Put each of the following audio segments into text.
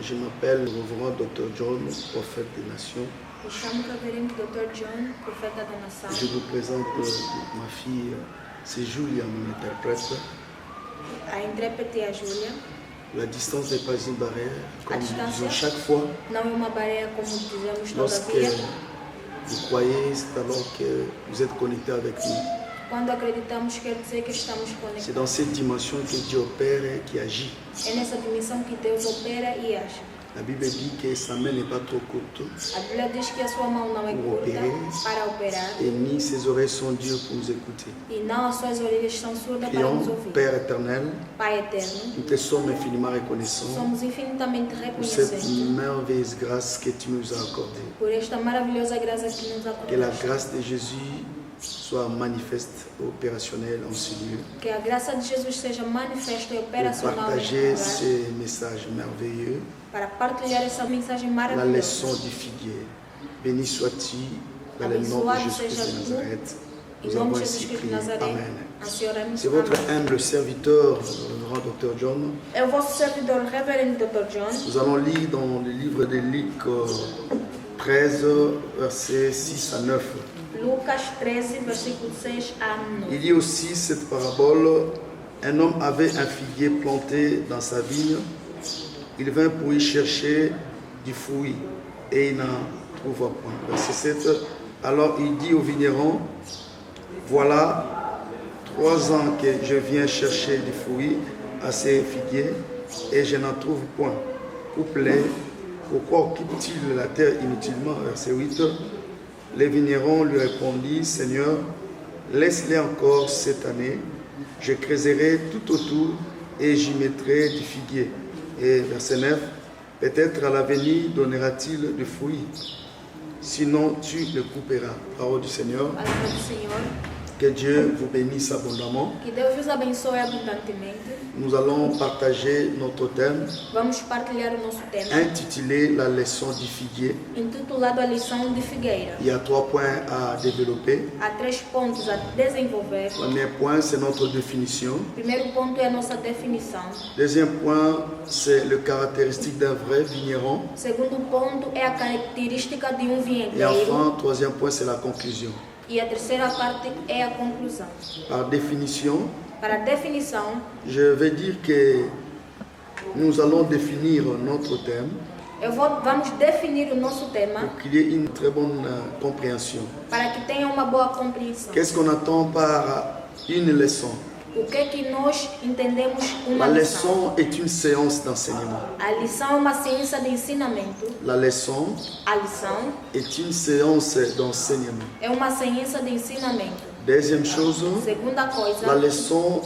Je m'appelle le Reverend Dr. John, prophète des nations. Eu chamo o reverendo Dr. John, profeta da nação. Je vous présente ma fille, c'est Julia, mon interprète. A intérprete é a Júlia. La distance n'est pas une barrière, comme A nous distância disons chaque fois. não é uma barreira, como dizemos Lorsque todavia. vous croyez, c'est alors que vous êtes connecté avec nous. Quando acreditamos, quer dizer que estamos C'est conectados. dans cette dimension que Dieu opère et qui agit. É nessa dimensão que Deus opera e age. La Bible dit que sa main n'est pas trop courte A Bíblia diz que a sua mão não é Pour curta opérer. para operar et ni ses oreilles sont dures pour nous écouter. e não as suas orelhas são surdas para Prions, nos ouvir. Père éternel, Pai eterno, nous te sommes infiniment reconnaissants somos infinitamente pour cette reconhecentes merveilleuse grâce que tu nous as accordée. por esta maravilhosa graça que nos Que la acontece. grâce de Jésus soit manifeste, opérationnelle en ce lieu. Que a graça de Jesus seja manifesta e Pour operacional partager neste lugar, ces messages merveilleux, para partilhar essa mensagem la maravilhosa. leçon du figuier. Béni sois-tu dans le nom de Abençoado Jésus-Christ seja de tu, Nazareth. em Nous nome avons de ainsi Jesus Cristo de prié. Nazaré. Amen. Assim oramos. C'est votre Amém. humble serviteur, le grand Dr. John. É o vosso servidor, reverendo Dr. John. Nous allons lire dans le livre de Luc 13, versets 6 à 9. Lucas 13, versículo 6 a 9. Il dit aussi cette parabole, un homme avait un figuier planté dans sa vigne. Il vint pour y chercher du fruit et il n'en trouva point. Verset 7. Alors il dit au vigneron, voilà 3 ans que je viens chercher du fruit à ces figuiers et je n'en trouve point. Coupe-les, pourquoi occupe-t-il la terre inutilement? Verset 8. Les vignerons lui répondit, Seigneur, laisse-les encore cette année, je creuserai tout autour et j'y mettrai du figuier. Et verset 9, peut-être à l'avenir donnera-t-il du fruit, sinon tu le couperas. Parole du Seigneur, Palavra do Senhor. que Dieu vous bénisse abondamment. Que Deus vos abençoe abundantemente. Nous allons partager notre thème Vamos partilhar o nosso tema, intitulé La leçon du figuier. intitulado A Lição de Figueira. Il y a 3 points à développer. Há 3 pontos a desenvolver. Le premier point, c'est notre définition. O primeiro ponto é a nossa definição. Deuxième point, c'est le caractéristique d'un vrai vigneron. O segundo ponto é a característica de Et vienteiro. enfin, troisième point, c'est la conclusion. E a terceira parte é a conclusão. Par définition, Para a definição, je vais dire que nous allons définir notre thème vamos definir o nosso tema pour qu'il y ait une très bonne compréhension. para que tenha uma boa compreensão. Qu'est-ce qu'on attend par une leçon? O que é que nós entendemos uma La lição? leçon est une séance d'enseignement. A lição é uma ciência de ensinamento. La leçon A lição est une séance d'enseignement. é uma ciência de ensinamento. Deuxième chose, Segunda la coisa, leçon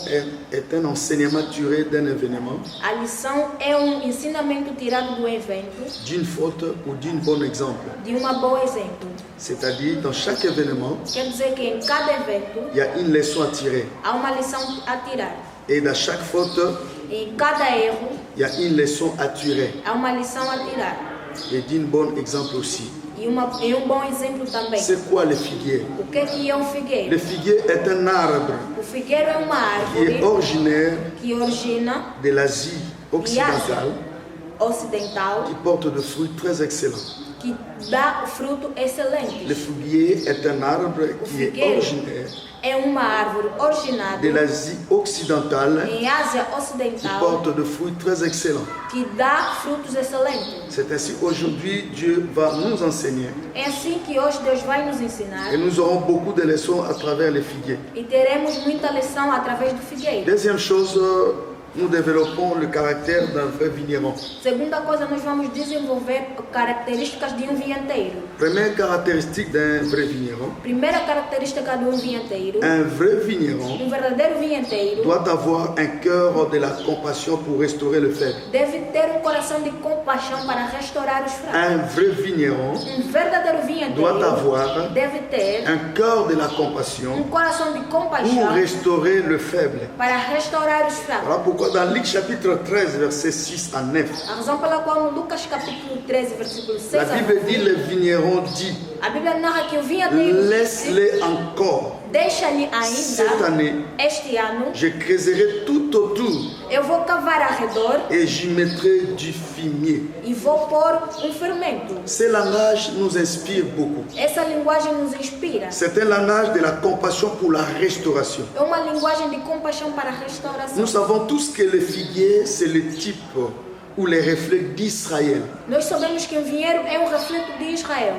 est un enseignement tiré d'un événement, a lição é ensinamento tirado do evento, d'une faute ou d'un bon exemple. de um bom exemplo. C'est-à-dire, dans chaque événement, Quer dizer que em cada evento il y a une leçon à tirer. há uma lição a tirar. Et dans chaque faute, Em cada erro il y a une leçon à tirer. há uma lição a tirar. Et d'un bon exemple aussi. E um bom exemplo também. C'est quoi le figuier? O que é um figueiro? Le figuier est un arbre O figueiro é uma qui est árvore originaire que origina de l'Asie occidentale, ocidental, qui porte de fruits très excellents. que dá fruto excelente. Le figuier est un arbre qui est figueiro originaire é uma árvore originada de l'Asie occidentale, em Ásia qui Ocidental porte de fruits très excellents. que dá frutos excelentes. C'est ainsi aujourd'hui Dieu va nous enseigner É assim que hoje Deus vai nos ensinar et nous aurons beaucoup de leçons à travers les figuiers. e teremos muita lição através do figueiro. Deuxième chose, nous développons le caractère d'un vrai vigneron. Segunda coisa, nós vamos desenvolver características de um vienteiro. Première caractéristique d'un vrai vigneron, Primeira característica de um vienteiro, un vrai vigneron verdadeiro vienteiro doit avoir un cœur de la compassion pour restaurer le faible. deve ter um coração de compaixão para restaurar os fracos. Un vrai vigneron Verdadeiro doit vienteiro avoir deve ter un cœur de la compassion coração de pour compaixão restaurer le faible. para restaurar os fracos. Voilà pourquoi dans Luc chapitre 13, versets 6 à 9, A razão pela qual no Lucas capítulo 13, versículo 6 la a Bible 9, dit, le vigneron dit, a Bíblia narra que o vinhadeiro laisse-les encore. Deixa-lhe cette ainda, année, este ano, je creuserai tout autour eu vou cavar ao redor et j'y mettrai du fumier. e vou pôr fermento. Ce langage nous inspire beaucoup. Essa linguagem nos inspira. C'est un langage de la compassion pour la restauration. É uma linguagem de compaixão para a restauração. Nous savons tous que le figuier, c'est le type ou les reflets d'Israël. Nós sabemos que o vinheiro é reflexo de Israel.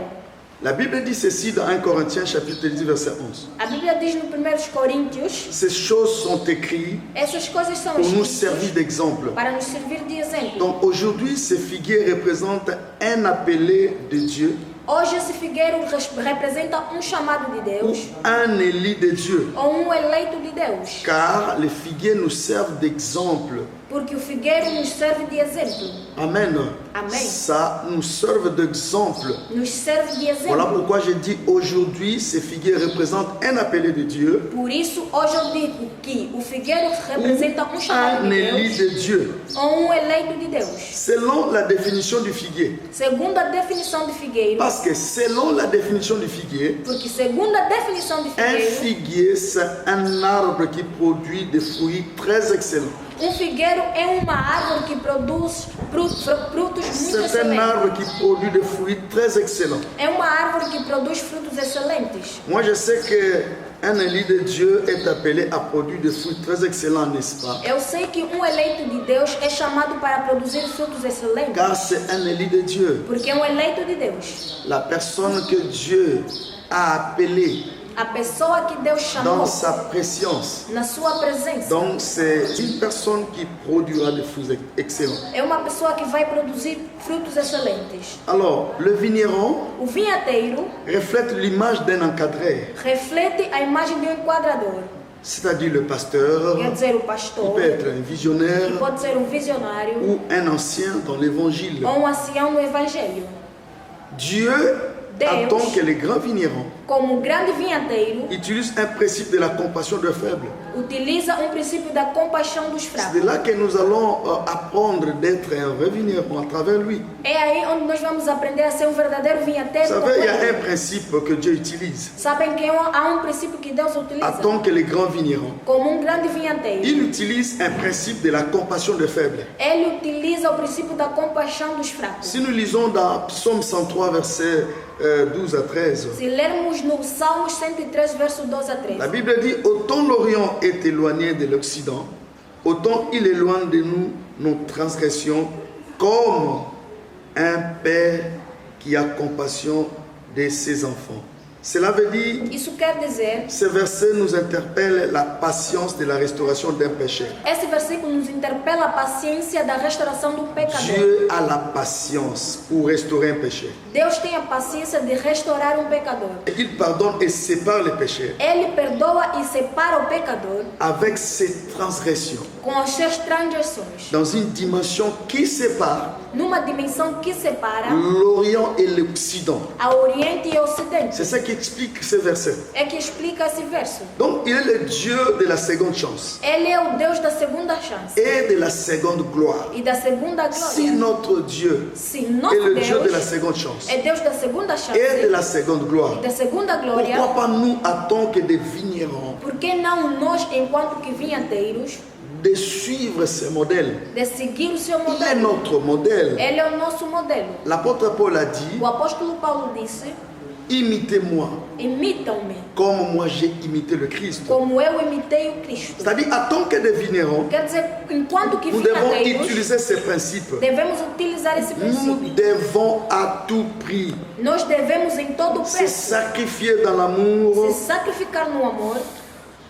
La Bible dit ceci dans 1 Corinthiens chapitre 10 verset 11. A Bíblia diz no 1 Coríntios, Ces choses sont écrites essas coisas são pour nous escritas servir d'exemple. para nos servir de exemplo. Donc aujourd'hui, ce figuier représente un appelé de Dieu Hoje esse figueiro representa chamado de ou Deus un élu de Dieu. ou eleito de Deus. Car les figuiers nous servent d'exemple. Porque o figueiro nos serve de exemplo. Amen. Amen. Ça nous serve d'exemple. Nos serve de exemplo. Voilà pourquoi je dis aujourd'hui, ce figuier représente un appelé de Dieu Por isso, hoje eu digo que o figueiro representa chamado un de élu Deus de Dieu. ou eleito de Deus. Selon la définition du figuier. Segundo a definição de figueiro, Parce que selon la définition du figuier, porque segundo a definição de un figueiro, figuier, c'est un arbre qui produit des fruits très excellents. figueiro é uma árvore que produz frutos muito C'est un excelentes. arbre qui produit des fruits très excellents. É uma árvore que produz frutos excelentes. Moi, je sais qu'un élu de Dieu est appelé à produire des fruits très excellents, n'est-ce pas? Eu sei que eleito de Deus é chamado para produzir frutos excelentes, Car c'est un élu de Dieu. porque é eleito de Deus. La personne que Dieu a appelée A pessoa que Deus chamou dans sa préscience. na sua presença Donc, c'est une personne qui produira des fruits excellents. é uma pessoa que vai produzir frutos excelentes. Alors, le vigneron O vinhateiro reflète l'image d'un encadré, reflete a imagem de enquadrador, c'est-à-dire le pasteur, quer dizer, o qui pastor, peut être un que visionnaire pode ser visionário ou un ancien dans l'évangile. ou ancião no evangelho. Dieu, Deus, en tant que le grand vigneron, como grande vinhateiro, utilise un principe de la compassion des faibles. utiliza princípio da compaixão dos C'est fracos. de là que nous allons apprendre d'être un vrai vigneron à travers lui. É aí onde nós vamos aprender a ser verdadeiro Vous vinhateiro. savez, il y a completo. un principe que Dieu utilise Sabem que há princípio que Deus en utiliza tant que le grand vigneron. como grande vinhateiro. Il utilise un principe de la compassion des faibles. Ele utiliza o princípio da compaixão dos fracos. Si nous lisons dans Psaume 103, versets 12 à 13, Se lermos no Salmos 103, verso 12 a 13, la Bible dit, autant l'Orient est éloigné de l'Occident, autant il éloigne de nous nos transgressions, comme un père qui a compassion de ses enfants. Cela veut dire, isso quer dizer, ce verset nous interpelle la patience de la restauration d'un péché. esse versículo nos interpela a paciência da restauração do pecador. Dieu a la patience pour restaurer un péché. Deus tem a paciência de restaurar pecador. Il pardonne et sépare les péchés Ele perdoa e separa o pecador avec ses transgressions com as suas transgressões, dans une dimension qui sépare numa dimensão que separa l'Orient et l'Occident. a Oriente e Ocidente. C'est ça qui explique ce verset. É que explica esse verso. Donc, il est le Dieu de la seconde chance Ele é o Deus da segunda chance et de la seconde gloire. e da segunda Si glória. notre Dieu Se est nosso le Dieu de la Deus seconde chance é Deus da segunda chance et de la seconde gloire, e da segunda glória, pourquoi pas nous, en tant que des vignerons, por que não nós, enquanto que vinhateiros, de suivre ce modèle? de seguir o seu Il est modelo? notre modèle. Ele é o nosso modelo. L'apôtre Paul a dit, O apóstolo Paulo disse: imitez-moi imitam-me comme moi j'ai imité le Christ. como eu imitei o Cristo. C'est-à-dire, en tant que des vignerons, Quer dizer, enquanto que nous devons vinhateiros, utiliser ces principes. devemos utilizar esse Nous princípio. devons à tout prix Nós devemos em todo se preço sacrifier dans l'amour se sacrificar no amor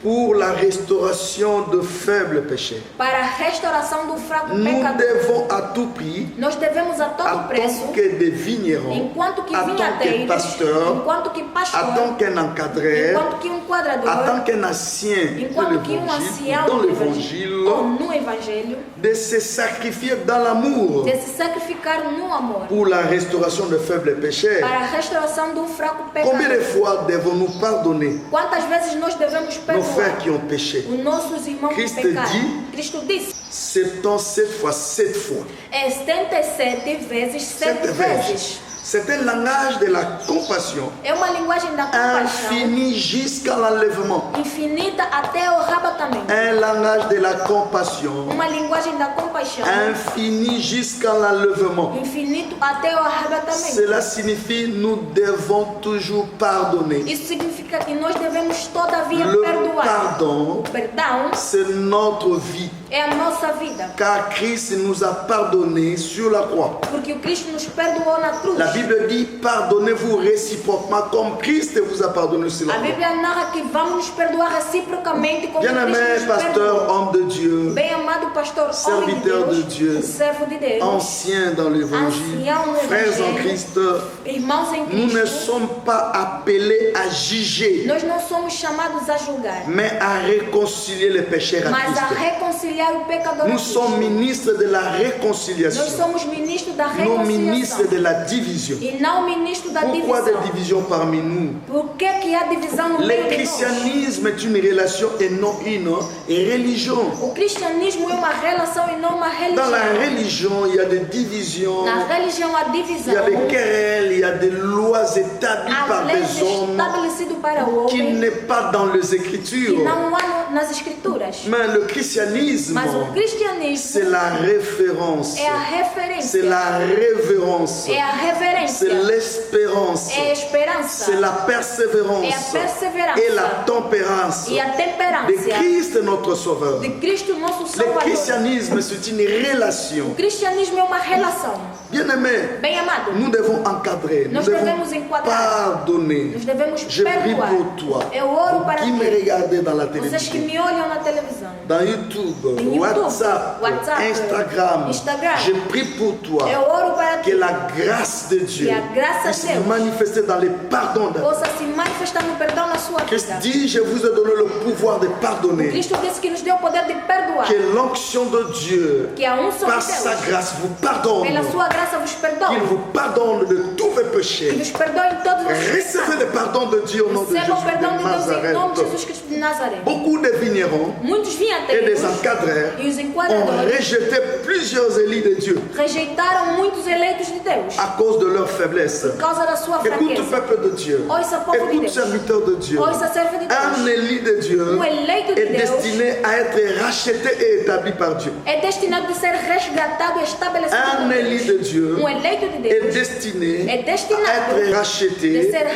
pour la restauration de faibles péchés. para a restauração do fraco Nous pecador. devons à tout prix, Nós devemos a en todo preço, tant que des vignerons, enquanto que en tant que vinhateiros, pasteurs, enquanto que en pastor, tant qu'un encadré, enquanto que en quadrador, tant qu'un ancien de enquanto que l'évangile, ancião dans do l'évangile, ou no evangelho, de se sacrifier dans l'amour de se sacrificar no amor pour la restauration de faibles péchés. para a restauração do fraco Combien de pecador. fois devons-nous pardonner Quantas vezes nós devemos nos frères perdoar qui ont péché? os nossos irmãos que Cristo pecaram? dit- Cristo disse: 77 fois 7 fois. é 77 vezes 7 7 vezes. vezes. C'est un langage de la compassion É uma linguagem da compaixão infini jusqu'à l'enlèvement. infinita até o arrebatamento. Un langage de la compassion Uma linguagem da compaixão infini jusqu'à l'enlèvement. infinito até o arrebatamento. Cela signifie nous devons toujours pardonner. Isso significa que nós devemos todavia Le perdoar. pardon, O perdão c'est notre vie. é a nossa vida. Car Christ nous a pardonné sur la croix. Porque o Cristo nos perdoou na cruz. La Bible dit pardonnez-vous réciproquement comme Christ vous a pardonné sur la A croix. Bíblia narra que vamos nos perdoar reciprocamente como Bien-aimé Cristo nos pasteur, perdoou. homme de Dieu, Bem amado pastor, homem de serviteur de Deus, Dieu, servo de Deus, ancien dans l'évangile, Ancien no frères en Évangile, Christ, irmãos em nous ne Cristo, sommes pas appelés à juger, nós não somos chamados a julgar, mais à réconcilier les pécheurs à mas a Christ. reconciliar o pecador. Nous a Cristo. sommes ministres de la Nós réconciliation, somos ministros da non ministres reconciliação de la division. e não ministros da Pourquoi des divisão. divisions parmi nous? Por que há divisão no Le meio de nós? christianisme est une relation et non une religion. O cristianismo é uma relação e não uma Dans la religião. religion, il y a des divisions, Na religião há il divisão. y a des querelles, il y a des lois établies Há par leis des hommes estabelecidas para o qui homem n'est pas dans les que Écritures. não há nas escrituras. Mais le christianisme, Mas o cristianismo c'est la référence, é a c'est referência, la révérence, é a reverência, c'est l'espérance, é a esperança, c'est la persévérance é a perseverança et la tempérance e a de temperança Christ notre Sauveur. de Cristo nosso Le Salvador. christianisme, c'est une relation. O cristianismo é uma relação. Bien-aimé, Bem amado, nous devons encadrer, nous nós devons devemos enquadrar, pardonner. nós devemos Je prie perdoar. pour toi, Eu oro pour para qui me ti, regardez dans la vocês que télévision, me olham na televisão, dans YouTube, Em YouTube, WhatsApp, WhatsApp, Instagram. Instagram. Je prie pour toi eu oro para que ti, la grâce de Dieu Que a graça puisse de Deus manifester dans les pardons. possa se manifestar no perdão na sua Christ vida. dit, je vous ai donné le pouvoir de pardonner. Cristo disse que nos deu o poder de perdoar, Que l'onction de Dieu, que a unção par de sa Deus, grâce, vous pardonne. pela sua graça vos Qu'il perdoe, vous pardonne de tous vos que péchés. nos perdoe em todos os Recevez le pecados. pardon de Dieu au nom de Receba o Jésus perdão de de Deus em nome de Nazareth. Jesus Cristo de Nazaré. Beaucoup de vignerons Muitos et des vinhateiros encadreurs e os ont enquadradores rejeté plusieurs élits de Dieu rejeitaram muitos eleitos de Deus à cause de leur faiblesse. por causa da sua Écoute, fraqueza. peuple de Dieu. Ouça, povo de Écoute, Deus. serviteur de Dieu. Ouça, servo de Un Deus. élit de Dieu Eleito de est Deus destiné à être racheté et établi par Dieu. É destinado de ser resgatado e estabelecido Un por élit Deus. de Dieu Eleito de est Deus destiné é destinado à être de racheté ser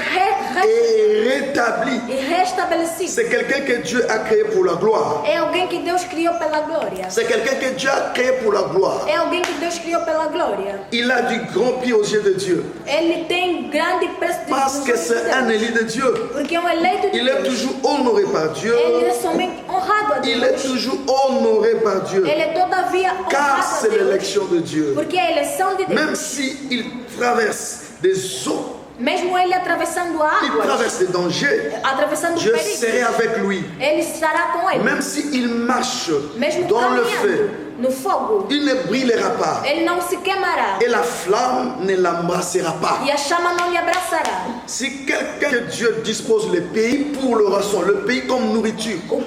et rétabli. e restabelecido. C'est quelqu'un que Dieu a créé pour la gloire. É alguém que Deus criou pela glória. C'est quelqu'un que Dieu a créé pour la gloire. É alguém que Deus criou pela glória. Il a du grand prix aux yeux de Dieu. Ele tem grande preço de Parce que c'est un élit de Dieu. Porque é um eleito de Il est Deus. toujours honoré par Dieu. Ele é somente honrado a Il est Deus. toujours honoré par Dieu. Ele é todavia Car honrado a c'est Deus. l'élection de Dieu. Porque é a eleição de Même Deus. s'il traverse des eaux, Mesmo ele atravessando il águas, traverse des dangers, atravessando je perigos, serai avec lui. ele estará com ele. Même s'il marche Mesmo dans le feu, caminhando no fogo, il ne brûlera pas. ele não se queimará. Et la flamme ne l'embrassera pas. E a chama não lhe abraçará. Si quelqu'un que Dieu dispose le pays pour le rançon, le pays comme nourriture, O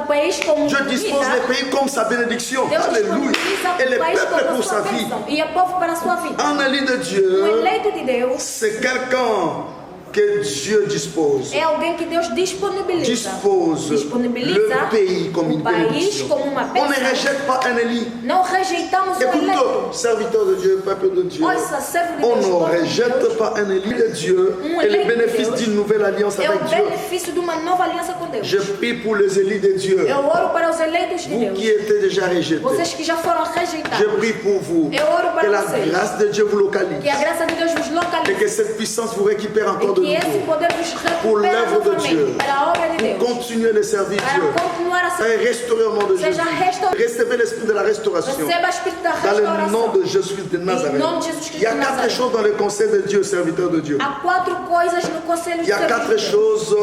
país como Dieu dispose comida, le pays comme sa bénédiction. Deus Alléluia. disponibiliza Et le o país peuple como pour sua sa vie. bênção e o povo para a sua vida. Un élu de O Dieu, eleito de Deus c'est quelqu'un que Dieu dispose. é alguém que Deus disponibiliza. Dispose Disponibiliza le pays comme une o país bénédiction. como uma On ne bênção. rejette pas un élu. Não rejeitamos o eleito. Écoute, serviteur de Dieu, peuple de Dieu. Ouça, servo de On Deus, ne povo de rejette Deus. pas un élu de Dieu et le bénéfice d'une nouvelle alliance É avec o Dieu. benefício de uma nova aliança com Deus. Je prie pour les élus de Dieu, Eu oro para os eleitos de vous Deus. qui étiez déjà rejetés. Vocês que já foram Je rejeitados. prie pour vous. Eu oro Que para la vocês. grâce de Dieu vous localise. Que a graça de Deus vos Et localize. que cette puissance vous récupère E encore de que esse nouveau. poder vos Pour recupere l'œuvre de Dieu. novamente para a obra de Deus. Pour continuer de servir Para Dieu. continuar a ser. Et restaurer au nom de Jésus. Seja restaurado. Recevez l'esprit de la restauration. Receba o espírito da Dans le nom restauração. de Jésus de Nazareth. Em nome de Jesus Cristo Il y a de quatre Nazaré. choses dans le conseil de Dieu, serviteur de Dieu. Há 4 coisas no conselho Il de y a Deus. quatre choses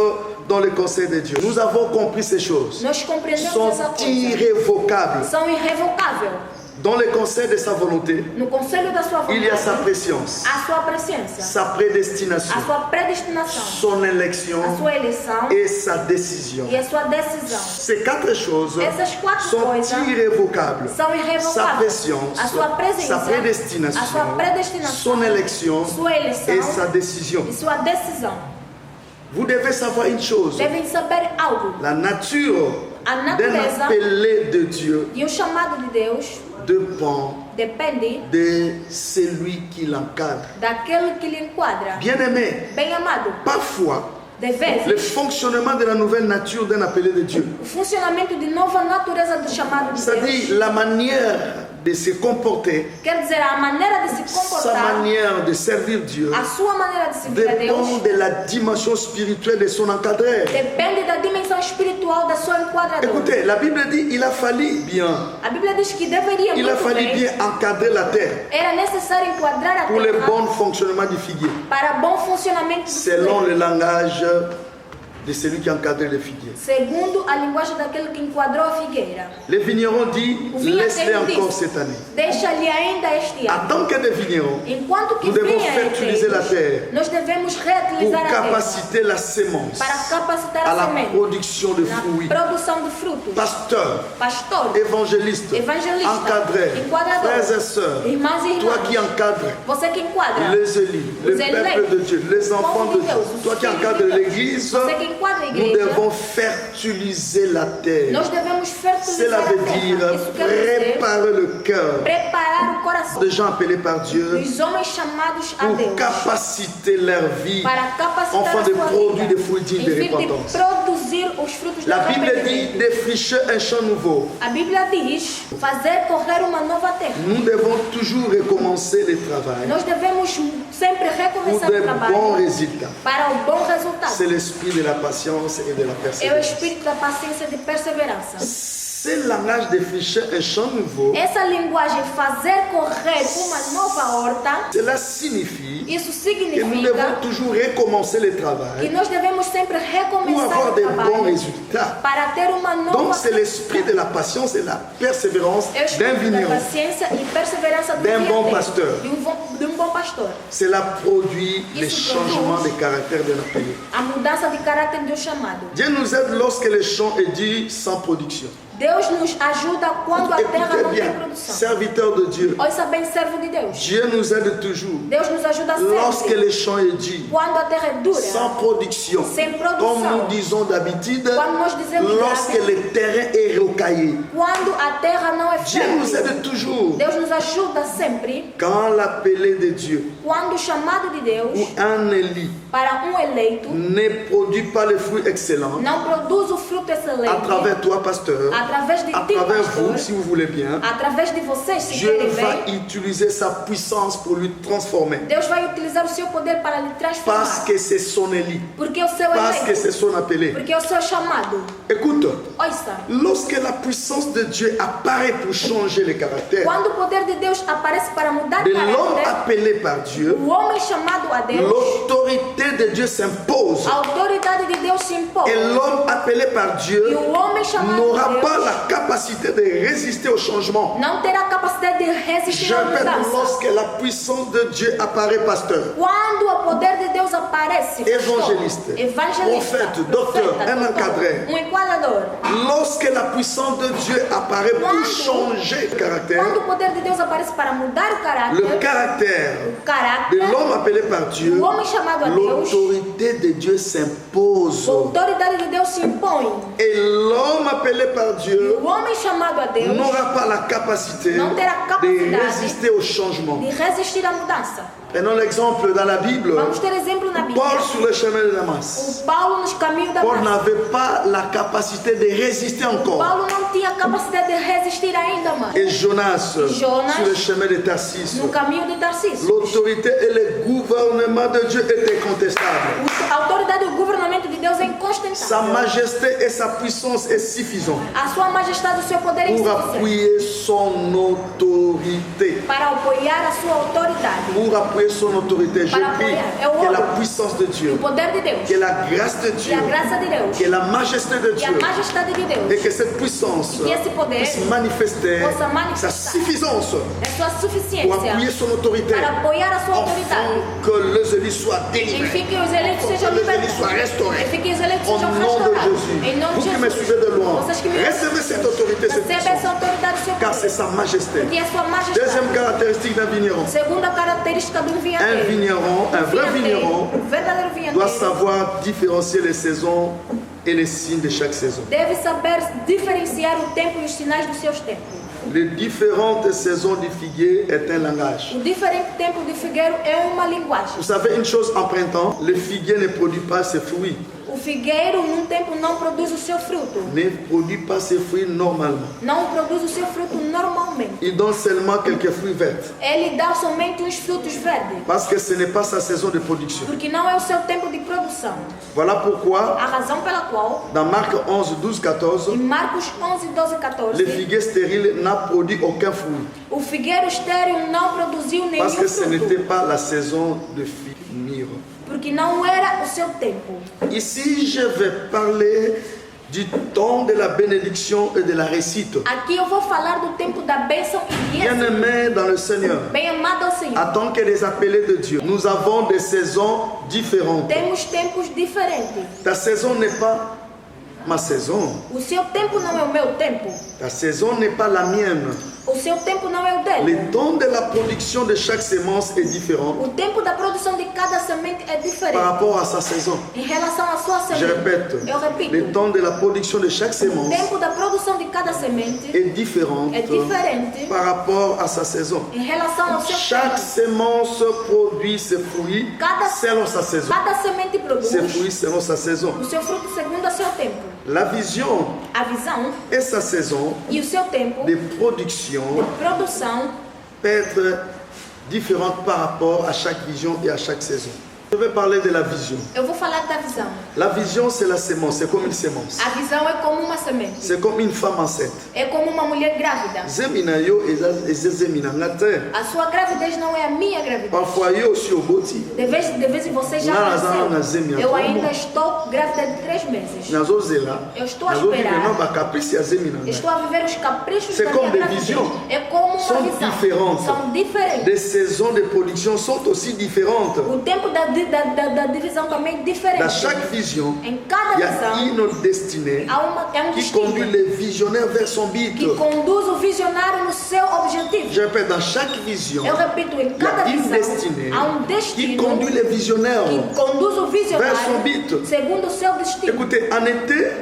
dans le conseil de Dieu. Nous avons compris ces choses. Nós compreendemos Sont essa coisa. irrévocables. São irrevogáveis. Dans les conseils de sa volonté, no conselho da sua il y a sa vontade, préscience, a sua presença, sa prédestination, a sua predestinação, son élection a sua eleição et sa décision. e a sua decisão. Ces quatre choses Essas quatro sont coisas irrévocables. são Sa irrevogáveis. préscience, A sua presença, sa a prédestination, sua predestinação, son élection sua eleição et sa décision. e sua decisão. Vous devez savoir une chose. Devem saber algo. La nature A d'un natureza appelé de Dieu de chamado de Deus dépend depende de celui qui l'encadre. daquele que lhe enquadra. Bien-aimé, Bem amado, parfois, de le vezes, fonctionnement de la nouvelle nature d'un appelé de Dieu, o funcionamento de nova natureza do chamado de Deus, c'est-à-dire la manière de se comporter, quer dizer, a maneira de se sa comportar, manière de servir Dieu, a sua maneira de servir a dépend Deus, de la dimension spirituelle de son encadreur. depende da dimensão espiritual da sua enquadradora. Écoutez, la Bible dit il a fallu bien, A Bíblia diz que deveria il a muito fallu bem, bien encadrer la terre era necessário enquadrar a pour le terra bon fonctionnement du figuier, para bom funcionamento do selon figueiro, le langage de celui qui encadrait le figuier. segundo a linguagem daquele que enquadrou a figueira. Le vigneron dit, O laisse-les vinhateiro encore diz, cette année. deixa-lhe ainda este En ano. tant que des vignerons, Enquanto que nous devons vinha fertiliser la terre nós devemos pour reutilizar a terra capaciter la sémence para capacitar à a la semente production de na fruits. produção de frutos. Pasteur, Pastor, évangéliste, evangelista, encadreur, enquadrador, frères et sœurs, irmãos e toi irmãs, qui encadres você que enquadra, les élus, le Os eleitos, peuple de Dieu, les enfants de povo de Dieu, Deus, os toi qui filhos encadres de Deus, l'église, você que enquadra a nous igreja, devons fertiliser la terre. nós devemos fertilizar Cela a veut terra. dire Isso quer dizer préparer le cœur preparar o coração des gens appelés par Dieu dos homens chamados a pour Deus capaciter leur vie para capacitar afin a de sua produire vida des fruits dignes em de fim de repentance. produzir os frutos La do Bible dit arrependimento. défricher un champ nouveau. A Bíblia diz fazer correr uma nova terra. Nous devons toujours recommencer le travail Nós devemos sempre pour recomeçar de o bons trabalho résultats. para o bom resultado. C'est l'esprit de la patience et de la É o persévérance. espírito da paciência e de perseverança. Ce langage défricher un champ nouveau, Essa linguagem fazer correr uma nova horta, cela signifie isso que nous significa devons toujours recommencer le que travail nós devemos sempre pour recomeçar avoir o de bons trabalho résultats. para ter uma Donc nova. c'est l'esprit de la patience et de la persévérance É o d'un espírito da vigneron. paciência e perseverança do D'un bon vinhateiro, pasteur. de um bom pastor. Cela produit les Isso changements de produz caractère de notre pays. a mudança de caráter do chamado. Dieu nous aide lorsque le champ est dit sans production. Deus nos ajuda quando a terra Écoutez não tem bien, produção. serviteur de Dieu, Ouça bem, servo de Deus. Dieu nous aide toujours Deus nos ajuda lorsque sempre le champ est dit quando a terra é dura. sans production. Sem produção. Comme nous disons d'habitude, Quando nós dizemos lorsque le terrain est rocaillé. Quando a terra não é Dieu nous fértil. aide toujours Deus nos ajuda sempre quand l'appelé de Dieu quando o chamado de Deus ou un élu para eleito ne produit pas le fruit excellent não produz o fruto excelente à travers toi, pasteur, através de à ti, travers pastor, vous, si vous voulez bien. através de vocês, se Dieu querem va bem, utiliser sa puissance pour lui transformer. Deus vai utilizar o seu poder para lhe transformar. Parce que c'est son élu. Porque o seu Parce que eleito, c'est son appelé. porque é o seu chamado. Écoute, Ouça, lorsque la puissance de Dieu apparaît pour changer le caractère quando o poder de Deus aparece para mudar de l'homme caráter, appelé par Dieu, o homem chamado a Deus, l'autorité de Dieu s'impose. a autoridade de Deus se impõe. Et l'homme appelé par E Dieu o homem chamado n'aura de pas Deus la capacité de résister au changement. não terá capacidade de resistir Je à répète, mudança. lorsque la puissance de Dieu apparaît, pasteur, Quando o poder de Deus aparece, Évangéliste, evangelista, prophète, docteur, profeta, un doutor, encadré. enquadrador. lorsque la puissance de Dieu apparaît pour Quando- changer le Quando caractère, o poder de Deus aparece para mudar o caráter, le caractère o de caráter, l'homme appelé par Dieu, o homem chamado a Deus, l'autorité de Dieu s'impose. a autoridade de Deus se impõe. Et l'homme appelé par E Dieu o homem chamado a Deus n'aura pas la capacité Não terá de capacidade résister au changement. de resistir à mudança. Prenons l'exemple dans la Bible. Vamos ter exemplo na Bíblia. Paul sur le chemin de Damas. O Paulo nos caminhos da Paul paz. n'avait pas la capacité de résister encore. Paulo não tinha capacidade de resistir ainda mais. Et Jonas Jonas, sur le chemin de Tarsis. No caminho de Tarcísio. L'autorité et le gouvernement de Dieu étaient contestables. A autoridade e o governamento de Deus é Sa incontestável. majesté et sa puissance est suffisante A sua majestade e o seu poder é pour insuficiente appuyer son autorité. para apoiar a sua autoridade. Pour appuyer son autorité, je Para prie apoiar. Eu que la oro. puissance de O Dieu, poder de Deus. que la grâce de E Dieu, a graça de Deus. que la majesté de E a Dieu, majestade de et Deus. que cette puissance puissance que esse poder puisse manifester possa sa manifestar suffisance a sua pour suficiência appuyer son autorité, para apoiar a sua autoridade. afin que les élus soient délivrés, Enfim, que os eleitos afin sejam que les élus libertos. soient restaurés. Enfim, que os eleitos Au sejam nom de restaurados. Jésus, Em nome vous de qui me Jesus. suivez de loin, Vocês que me recevez cette autorité, cette recebem essa puissance, autoridade do seu car c'est poder. sa majesté. Porque é sua majestade. Deuxième caractéristique d'un vigneron. Segunda característica de Un vinhadeiro. vigneron, un vrai vigneron, Verdadeiro doit vinhadeiro savoir différencier les saisons et les signes de chaque saison. deve saber diferenciar o tempo e os sinais dos seus tempos. Les différentes saisons du figuier est un langage. O diferente tempo de figueiro é uma linguagem. Vous savez une chose, en printemps, le figuier ne produit pas ses fruits, O figueiro, num tempo, não produz o seu fruto. ne produit pas ses fruits normalement. Não produz o seu fruto normalmente. Il donne seulement quelques fruits verts, Ele dá somente uns frutos verdes. parce que ce n'est pas sa saison de production. Porque não é o seu tempo de produção. Voilà pourquoi, A razão pela qual, dans Marc 11, 12, 14, em Marcos 11, 12 e 14, le figuier stérile n'a produit aucun fruit, o figueiro estéril não produziu nenhum parce que ce n'était fruto. pas la saison de figue mûre. Porque não era o seu tempo. Ici, je vais parler du temps de la bénédiction et de la réussite. Aqui eu vou falar do tempo da bênção e de êxito. Bien-aimés dans le Seigneur, Bem amado ao Senhor. en tant que les appelés de Dieu, nous avons des saisons différentes. Temos tempos diferentes. Ta saison n'est pas ma saison. O seu tempo não é o meu tempo. Ta saison n'est pas la mienne. O seu tempo não é o dele. Le temps de la production de chaque semence est différent O tempo da produção de cada semente é par diferente. rapport à sa saison. Em relação à sua Je semente. répète, Eu repito. le temps de la production de chaque O semence tempo da produção de cada semente est différent é diferente par rapport à sa saison. em relação ao seu Chaque tempo. semence produit ses fruits Cada, selon sa saison. cada semente produz Ses fruits selon sa saison. o seu fruto segundo o seu tempo. La vision A visão et sa saison e o seu tempo de de production produção peut être différente par rapport à chaque vision et à chaque saison. Je vais parler de la vision. eu vou falar da visão. La vision, c'est la sémence, c'est comme une sémence. A visão é como uma semente. C'est comme une femme enceinte. É como uma mulher grávida. Zemina yo ezemina ngate. A sua gravidez não é a minha gravidez. Parfois yo aussi au boti. De vez em você já Não, não, nasceu. não, Eu não. ainda estou grávida de 3 meses. Nazo zela. Eu estou a Nazo esperar. vivre ba caprice ya zemina. Estou a viver os caprichos C'est da comme minha des gravidez. visions. É como uma Sont visão. différentes. São diferentes. Les saisons de production sont aussi différentes. O tempo da divisão também é diferente. Dans chaque vision, Em cada il y a visão une destinée é um qui conduit destino le visionnaire vers son but. que conduz o visionário no seu objetivo. Je répète, dans chaque vision, Eu repito, em il y a cada une visão destinée há um qui destino conduit le visionnaire. que conduz o Vers son visionário but. segundo o seu destino. Écoutez, en été,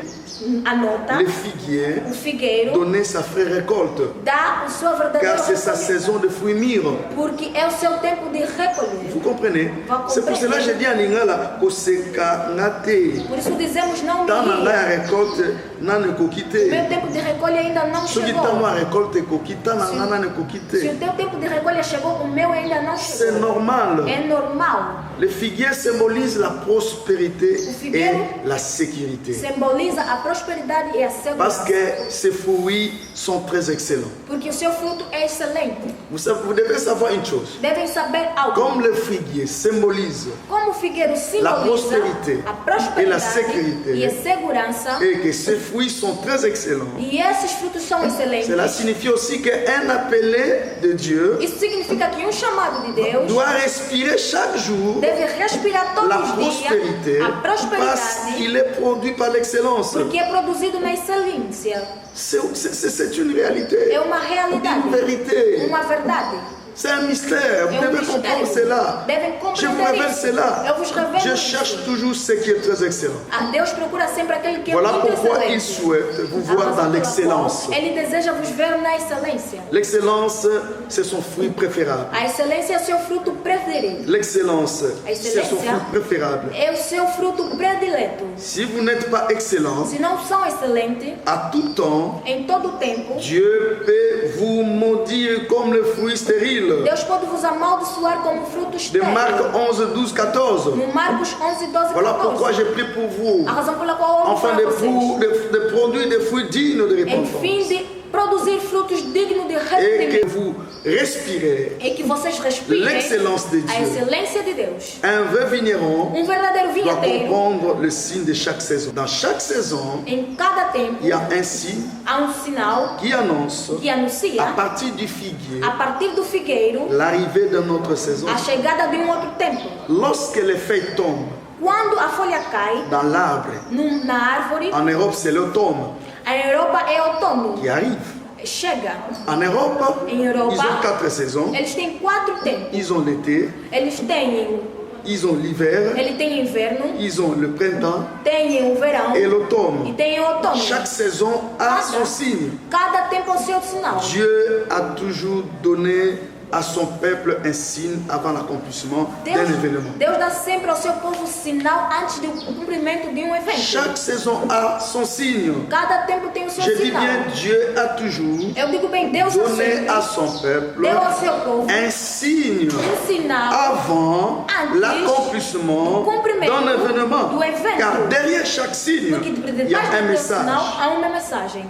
Anota, le figuier o figueiro donnait sa vraie récolte, dá o seu verdadeiro car c'est sa recolhimento, saison de fruits mûrs. porque é o seu tempo de recolher. Vous comprenez? C'est pour cela que j'ai dit à Lingala, Koseka Ngate, Por isso dizemos não me dans la ria. récolte, n'a ne Meu kokite. tempo de recolha ainda não Ceux qui chegou. t'ont récolte kokita, n'a ne Se kokite. o teu tempo de recolha chegou, o meu ainda não C'est chegou. normal. É normal. Le figuier symbolise la prospérité et la sécurité. Simboliza a prosperidade e a Parce segurança. que ces fruits sont très excellents. Porque o seu fruto é excelente. Vous devez savoir une chose. Devem saber algo. Comme le figuier symbolise Como o figueiro la simboliza prospérité a et la prosperidade sécurité, e a segurança, et que ces fruits sont très excellents, e esses frutos são excelentes, cela signifie aussi qu'un appelé de Dieu isso significa que um chamado de Deus doit respirer chaque jour deve respirar todos la os prospérité dias a parce prosperidade, qu'il est produit par l'excellence. porque é produzido na excelência. C'est une réalité, É uma realidade, une vérité. uma verdade. C'est un mystère, vous É devez comprendre cela. Devem Je vous compreender révèle isso. cela. Eu vos revelo Je isso. cherche toujours ce qui est très excellent. Deus procura sempre aquele que é Voilà muito pourquoi il excelente. souhaite vous A voir razão dans pela l'excellence. qual Ele deseja vos ver na excelência. L'excellence, c'est son fruit préférable. A excelência é o seu fruto preferido. L'excellence, A c'est son excelência fruit préférable. é o seu fruto predileto. Si vous n'êtes pas excellent, Se não são excelentes, à tout temps, em todo o tempo, Dieu peut vous maudire comme le fruit stérile. Deus pode vos amaldiçoar como fruto De estéril. Marc 11, 12, 14. No Marcos 11, 12 Voilà 14. pourquoi j'ai pris pour vous, A razão pela qual eu amo afin para vocês. de produire des fruits dignes de Em récompense. fim de produzir frutos dignos de et que arrependimento. vous respirez E que vocês respirem l'excellence de a Dieu. excelência de Deus. Un vrai vigneron Verdadeiro doit vinheteiro, comprendre le signe de chaque saison. Dans chaque saison, em cada tempo, il y a un signe há sinal qui annonce, que à anuncia, partir du figuier, a partir do figueiro, l'arrivée de notre saison. a chegada de outro tempo. Lorsque les feuilles tombent Quando a folha cai dans l'arbre, na árvore, en Europe, c'est l'automne a Europa é outono. qui arrive. Chega. En Europe, Em Europa, ils ont 4 saisons. eles têm 4 tempos. Ils ont l'été, Eles têm, ils ont l'hiver, ele tem inverno, ils ont le printemps tem o verão et e l'automne. tem o outono. Chaque saison a son signe. Cada tempo o seu sinal. Dieu a toujours donné à son peuple un signe avant l'accomplissement d'un événement. Deus dá sempre ao seu povo sinal antes do cumprimento de um evento. Chaque saison a son signe. Cada tempo tem o seu Je dis sinal. bien, Dieu a toujours Eu digo bem, Deus ao donné sempre à son peuple deu ao seu povo un signe sinal avant Antes l'accomplissement do cumprimento d'un événement. do evento. Car derrière chaque signe, porque il y a detrás un do message. sinal há uma mensagem.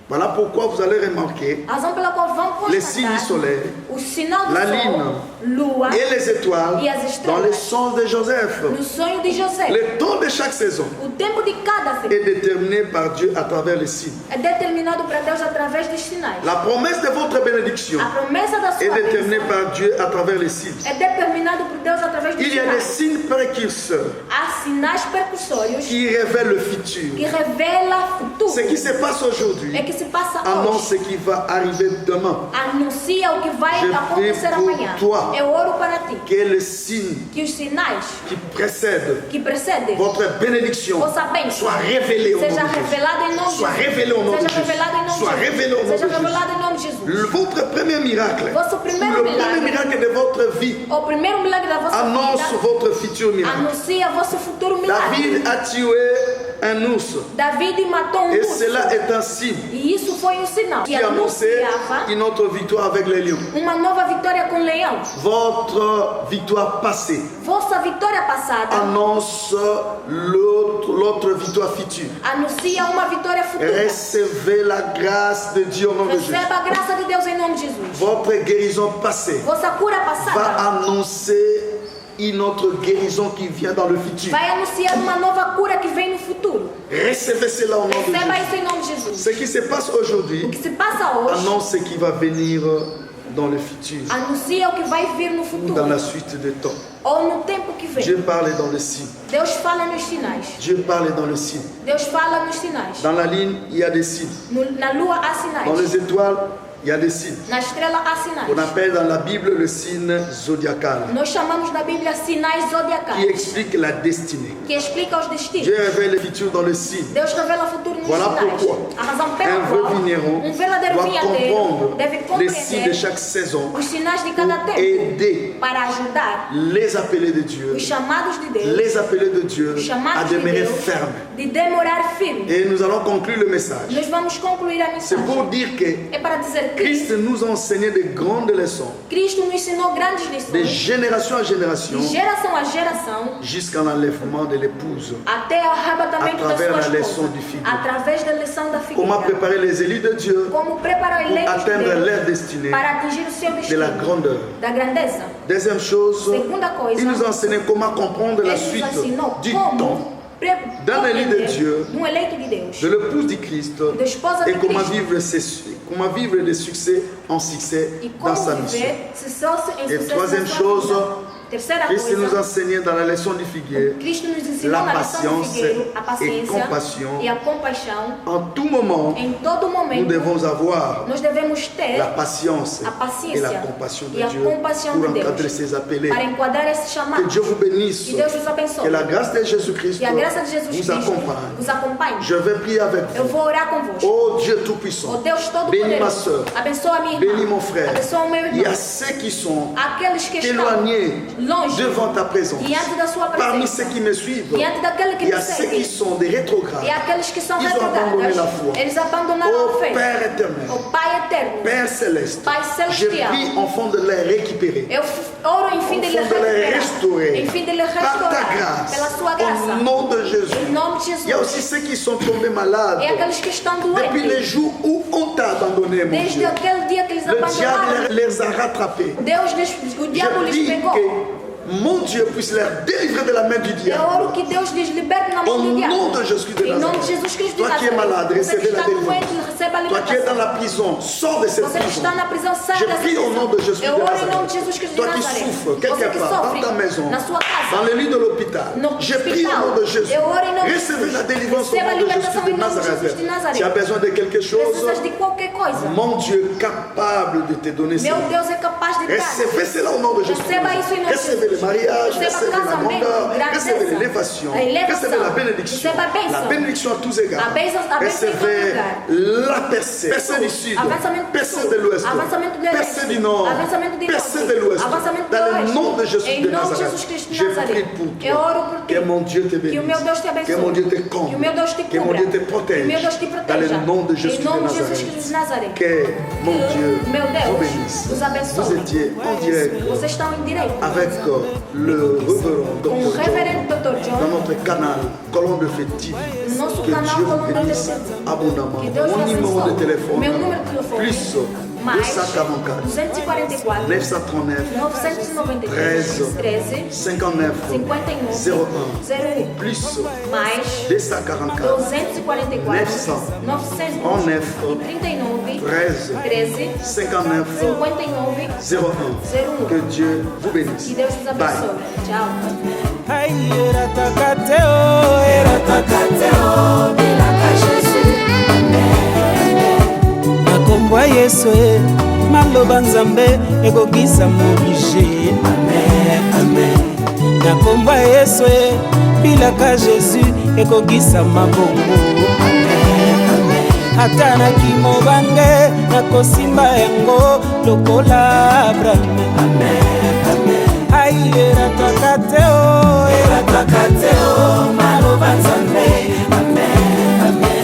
Voilà pourquoi vous allez remarquer A razão pela qual vão les signes constatar solaires o sinal do la sol, lua et les étoiles E as estrelas. dans les sens de Joseph. no sonho de José. Le temps de chaque saison O tempo de cada est déterminé par Dieu à travers les signes. é determinado para Deus através dos sinais. La promesse de votre bénédiction A promessa da est sua déterminée bênção par Dieu à travers les signes. é determinado por Deus através dos Il y a des sinais. signes précurseurs Há sinais percussórios qui révèlent le futur. que revelam futuro. Ce qui se passe aujourd'hui É que se passa annonce hoje. ce qui va arriver demain. Anuncia o que vai Je acontecer prie pour amanhã. toi. Eu oro para ti. Que le signe Que os sinais qui précède que precedem votre bénédiction vossa bênção soit révélé au nom de seja Jésus. revelado em nome de Soit Jesus. révélé au nom de Seja Jésus. revelado em nome Soit de révélé au Jesus. nom Seja de Jésus. revelado em nome de Jesus. Votre premier miracle, Vosso ou primeiro le premier milagre, miracle de votre vie, o primeiro milagre da vossa annonce vida, votre futur miracle. anuncia vosso futuro milagre. David a tué un ours David matou et urso. cela est un signe E isso foi um sinal que qui annonçait anunciava une autre victoire avec les lions. uma nova vitória com leão. Votre victoire passée Vossa vitória passada annonce l'autre victoire future. anuncia uma vitória futura. Recevez la grâce de Dieu au nom de Jésus. Receba a graça de Deus em nome de Jesus. Votre guérison passée Vossa cura va passada annoncer une autre guérison qui vient dans le futur. vai anunciar uma nova cura que vem no futuro. Recevez cela au nom de Receba Jésus. isso em nome de Jesus. Ce qui se passe O aujourd'hui que se passa hoje annonce ce qui va venir dans le futur, anuncia o que vai vir no dans futuro la suite des temps. ou no tempo que vem. Dieu parle dans le signe. Deus fala nos sinais. Dieu parle dans le signe. Deus fala nos sinais. Dans la ligne, il y a des signes. Na lua há Dans les sinais. étoiles, il y a des signes. Na estrela há On sinais. appelle dans la Bible le signe zodiacal Nós chamamos na Bíblia sinais qui zodiacais, explique la destinée. que explica os destinos. Dieu révèle le futur dans le signe. Deus revela o futuro nos Voilà sinais. pourquoi A razão pela un vrai qual vigneron verdadeiro doit vinhateiro comprendre deve les signes de compreender chaque saison os sinais de cada tempo aider para ajudar les appelés de Dieu, os chamados de Deus, les appelés de Dieu os à chamados de demeurer Deus, fermes. de demorar firme. Et nous allons conclure le message. Nós vamos concluir a C'est mensagem. pour dire que É para dizer que Christ nous a enseigné de grandes leçons, Cristo nos ensinou grandes de lições, génération à génération, de geração a geração, jusqu'à l'enlèvement de l'épouse. até o arrebatamento À da travers sua la leçon esposa, du Figueiro. através da lição da Comment figueira. préparer les élus de Dieu Como preparar pour eleitos de atteindre leur Deus destinée para atingir o seu de destino, la grandeur. da grandeza. Deuxième chose, Segunda coisa, il nous a enseigné comment comprendre la Ele nos suite ensinou du temps como d'un élu de compreender Dieu, de um eleito de Deus, de l'épouse du Christ da esposa et de comment Cristo, vivre de succès en succès e dans como sa mission. viver sucesso em Et sucesso troisième na sua chose, vida. Terceira Christ nous a coisa, enseigné dans la leçon du figuier, Cristo nos ensinou la na lição do patience figueiro a et paciência compassion. e a compaixão. En tout moment, Em todo nous momento, devons avoir nós devemos ter la patience a et paciência la compassion de e a Dieu compaixão pour de encadrer Deus ses appelés. para enquadrar esse Que chamado. Dieu vous bénisse. Que Deus vos abençoe. Que la grâce de Jésus-Christ Que a graça de Jesus vous Cristo accompagne. vos acompanhe. Je vais prier avec Eu vous. vou orar convosco. Oh Dieu Oh Tout-Puissant, Deus bénis ma Todo-Poderoso, soeur, abençoa a minha bénis irmã, mon frère. abençoa o meu Il y a irmão, ceux qui sont aqueles que estão éloignés longe, devant ta présence. diante da sua Parmi presença, ceux qui me suivent, diante daqueles que il y a me ceux qui seguem, sont des rétrogrades. e aqueles que são Ils ont abandonné la retardados, foi. eles abandonaram Oh a fé. Père éternel, O Pai eterno, Père céleste, Pai je celestial, prie enfant de les récupérer. eu oro em fim de lhe Enfim de lhe recuperar, restaurer. em fim de lhe Par ta restaurar, grâce, pela sua au graça, nom de Jésus. Em nome de Il y a Jesus. aussi ceux qui sont tombés malades E aqueles que estão depuis les doentes. jours où on t'a abandonné, mon Desde Dieu. aquele dia que eles Le diable abandonaram. les a rattrapés. O diabo Je lhes prie pegou. que mon Dieu puisse les délivrer de la main du Eu diable. oro que Deus lhes liberte na Au mão do nom diabo. de Jésus de Em nome de Nazareth. Jesus Cristo de Toi qui es Nazaré. malade, Você que recevez la está doente, délivrance. receba a Toi qui es dans libertação. la prison, sors de cette Você que prison. está na prisão, sai Je dessa prie au nom prisão. de Jésus Eu de oro em nome de Nazareth. Jesus Cristo de Toi qui Nazaré. souffres Você quelque que part, dans sofre ta maison, na sua casa, dans le lit de l'hôpital, no je prie au nom de Jésus. Eu oro em nome de Recevez Jesus. la délivrance au Receba a nom de libertação Jésus em de nome de Jesus Nazareth. de Nazaré. Tu as besoin de quelque chose, Precisas de qualquer coisa. mon Dieu capable de te donner Meu cela. Deus é capaz de dar. Recevez cela au nom de Jésus. Receba isso em nome de Recevez le Jesus. mariage, Receba recevez la casamento, grandeur, grandeza, recevez l'élévation, a elevação, recevez la bénédiction, receba a bênção. la bénédiction à tous égards. A bênção em todo Recevez lugar. la percée, percée du sud, Avançamento do percée sul, de l'ouest, avançamento do percée leste, du nord, avançamento do percée norte, de l'ouest. avançamento do Dans le oeste. nom de Jésus Em de nome de Nazareth, Jesus Cristo de je Nazaré. prie pour Eu toi. oro por ti. Que mon Dieu te Que o meu Deus bénisse. te abençoe. Que mon Dieu te Que o comble. meu Deus te Que mon cubra. Dieu te Que protège. o meu Deus te Dans proteja. le nom de Jésus Em de nome de Jesus Cristo Nazareth. de Nazaré. Que mon Dieu Meu vous Deus bénisse. os abençoe. Vous étiez en direct Vocês estão em direito avec le révérend com o Dr. reverendo John Dr. dans John notre canal Colonne de Fête TV. no nosso Que canal Dieu vous Coluna bénisse TV. abondamment. Que Deus Mon te numéro de abençoe. téléphone, Meu número de telefone. plus Mais 244 244 939 993 13 59 59 01 01 plus mais 244 244 939 939 13 13 59 59 01. Que Dieu vous bénisse. Que Deus te Bye. abençoe. Tchau. Ai, era takateo, bilaka Jésus. Nakombwa Yesu, maloba Nzambe ekokisa moblige. Amen, amen. Nakombwa Yesu, bilaka Jésus ekokisa mabongo. Amen, amen. Ata nakimo bange nakosimba yango lokola Abraham. Amen, amen. Ai, era takateo, maloba Nzambe. Amen.